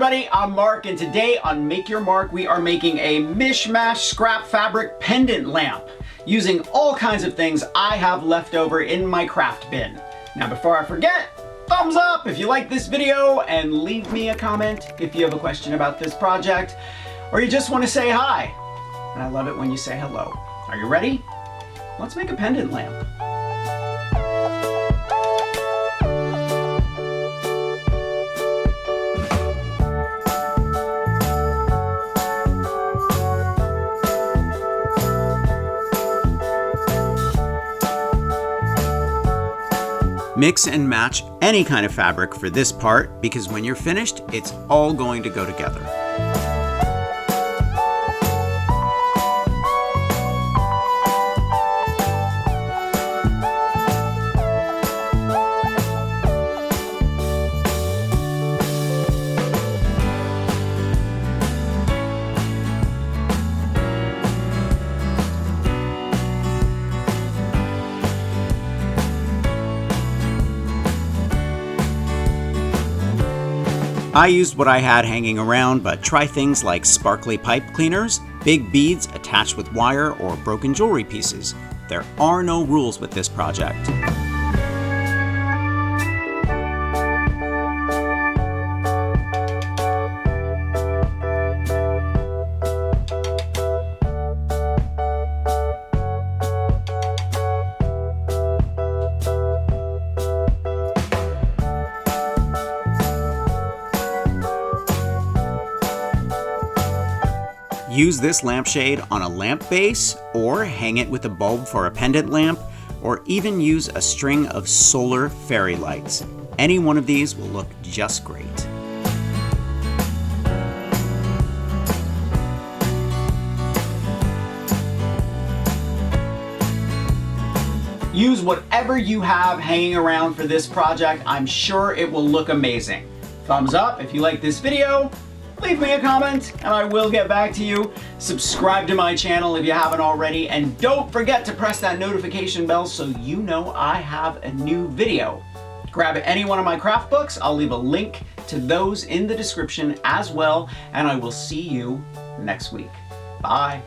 everybody, I'm Mark, and today on Make Your Mark we are making a mishmash scrap fabric pendant lamp using all kinds of things I have left over in my craft bin. Now before I forget, thumbs up if you like this video and leave me a comment if you have a question about this project or you just want to say hi. And I love it when you say hello. Are you ready? Let's make a pendant lamp. Mix and match any kind of fabric for this part because when you're finished, it's all going to go together. I used what I had hanging around, but try things like sparkly pipe cleaners, big beads attached with wire, or broken jewelry pieces. There are no rules with this project. Use this lampshade on a lamp base, or hang it with a bulb for a pendant lamp, or even use a string of solar fairy lights. Any one of these will look just great. Use whatever you have hanging around for this project. I'm sure it will look amazing. Thumbs up if you like this video. Leave me a comment and I will get back to you. Subscribe to my channel if you haven't already, and don't forget to press that notification bell so you know I have a new video. Grab any one of my craft books. I'll leave a link to those in the description as well, and I will see you next week. Bye.